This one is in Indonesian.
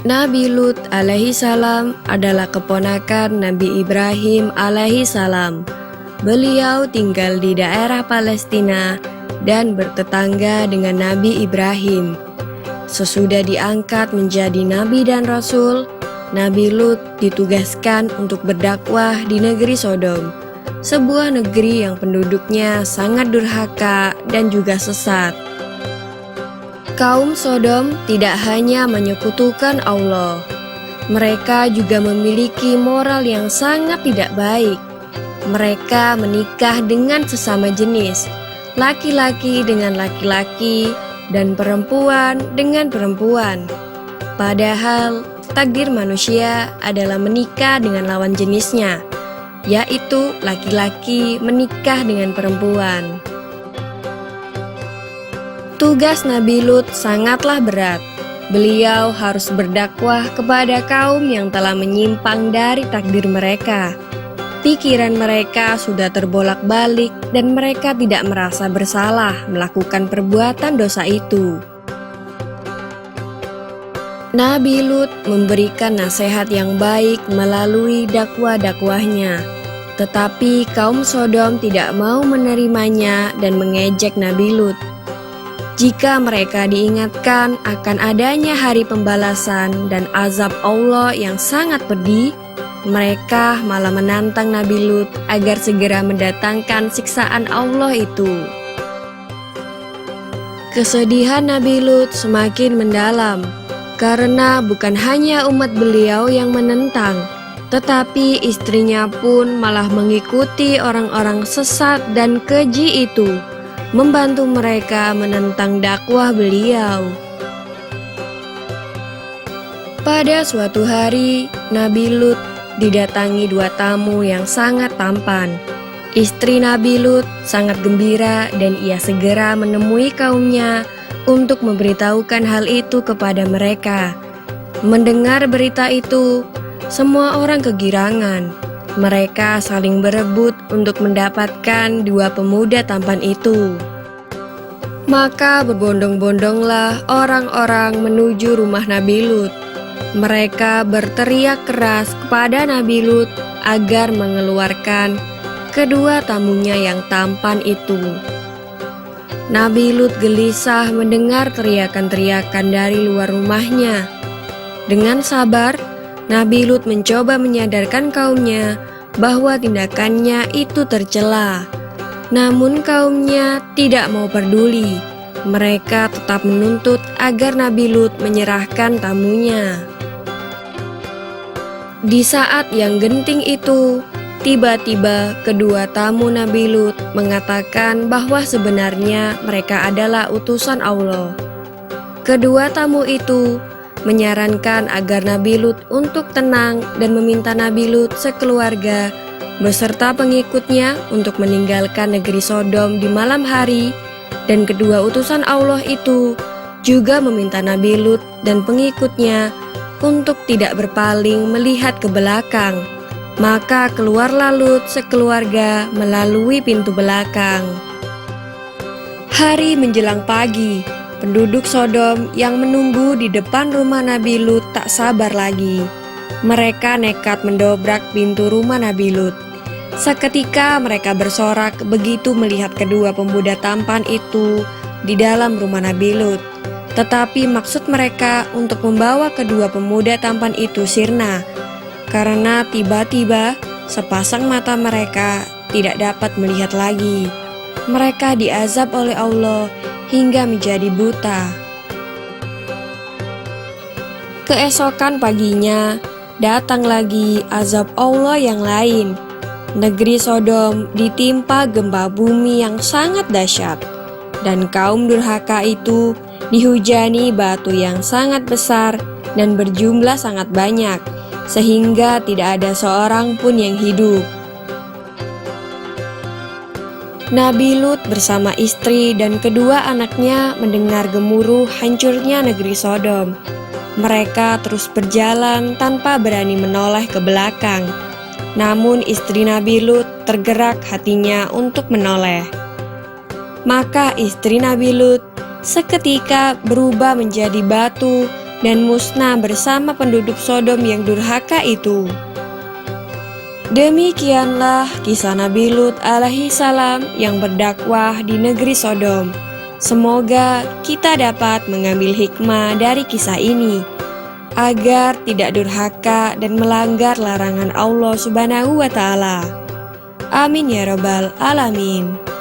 Nabi Lut alaihi salam adalah keponakan Nabi Ibrahim alaihi salam. Beliau tinggal di daerah Palestina dan bertetangga dengan Nabi Ibrahim. Sesudah diangkat menjadi nabi dan rasul, Nabi Lut ditugaskan untuk berdakwah di negeri Sodom, sebuah negeri yang penduduknya sangat durhaka dan juga sesat. Kaum Sodom tidak hanya menyekutukan Allah, mereka juga memiliki moral yang sangat tidak baik. Mereka menikah dengan sesama jenis, laki-laki dengan laki-laki, dan perempuan dengan perempuan. Padahal takdir manusia adalah menikah dengan lawan jenisnya, yaitu laki-laki menikah dengan perempuan. Tugas Nabi Lut sangatlah berat. Beliau harus berdakwah kepada kaum yang telah menyimpang dari takdir mereka. Pikiran mereka sudah terbolak-balik dan mereka tidak merasa bersalah melakukan perbuatan dosa itu. Nabi Lut memberikan nasihat yang baik melalui dakwah-dakwahnya. Tetapi kaum Sodom tidak mau menerimanya dan mengejek Nabi Lut. Jika mereka diingatkan akan adanya hari pembalasan dan azab Allah yang sangat pedih, mereka malah menantang Nabi Lut agar segera mendatangkan siksaan Allah itu. Kesedihan Nabi Lut semakin mendalam, karena bukan hanya umat beliau yang menentang, tetapi istrinya pun malah mengikuti orang-orang sesat dan keji itu, membantu mereka menentang dakwah beliau. Pada suatu hari, Nabi Lut didatangi dua tamu yang sangat tampan. Istri Nabi Lut sangat gembira dan ia segera menemui kaumnya untuk memberitahukan hal itu kepada mereka. Mendengar berita itu, semua orang kegirangan. Mereka saling berebut untuk mendapatkan dua pemuda tampan itu. Maka berbondong-bondonglah orang-orang menuju rumah Nabi Lut. Mereka berteriak keras kepada Nabi Lut agar mengeluarkan kedua tamunya yang tampan itu. Nabi Lut gelisah mendengar teriakan-teriakan dari luar rumahnya. Dengan sabar, Nabi Lut mencoba menyadarkan kaumnya bahwa tindakannya itu tercela. Namun kaumnya tidak mau peduli. Mereka tetap menuntut agar Nabi Lut menyerahkan tamunya. Di saat yang genting itu, tiba-tiba kedua tamu Nabi Lut mengatakan bahwa sebenarnya mereka adalah utusan Allah. Kedua tamu itu menyarankan agar Nabi Lut untuk tenang dan meminta Nabi Lut sekeluarga beserta pengikutnya untuk meninggalkan negeri Sodom di malam hari, dan kedua utusan Allah itu juga meminta Nabi Lut dan pengikutnya untuk tidak berpaling melihat ke belakang. Maka keluarlah Lut sekeluarga melalui pintu belakang. Hari menjelang pagi, penduduk Sodom yang menunggu di depan rumah Nabi Lut tak sabar lagi. Mereka nekat mendobrak pintu rumah Nabi Lut. Seketika mereka bersorak begitu melihat kedua pemuda tampan itu di dalam rumah Nabi Lut. Tetapi maksud mereka untuk membawa kedua pemuda tampan itu sirna, karena tiba-tiba sepasang mata mereka tidak dapat melihat lagi. Mereka diazab oleh Allah hingga menjadi buta. Keesokan paginya, datang lagi azab Allah yang lain. Negeri Sodom ditimpa gempa bumi yang sangat dahsyat, dan kaum durhaka itu dihujani batu yang sangat besar dan berjumlah sangat banyak, sehingga tidak ada seorang pun yang hidup. Nabi Lut bersama istri dan kedua anaknya mendengar gemuruh hancurnya negeri Sodom. Mereka terus berjalan tanpa berani menoleh ke belakang. Namun istri Nabi Lut tergerak hatinya untuk menoleh. Maka istri Nabi Lut seketika berubah menjadi batu dan musnah bersama penduduk Sodom yang durhaka itu. Demikianlah kisah Nabi Lut alaihi salam yang berdakwah di negeri Sodom. Semoga kita dapat mengambil hikmah dari kisah ini, agar tidak durhaka dan melanggar larangan Allah Subhanahu wa Ta'ala. Amin ya Rabbal 'Alamin.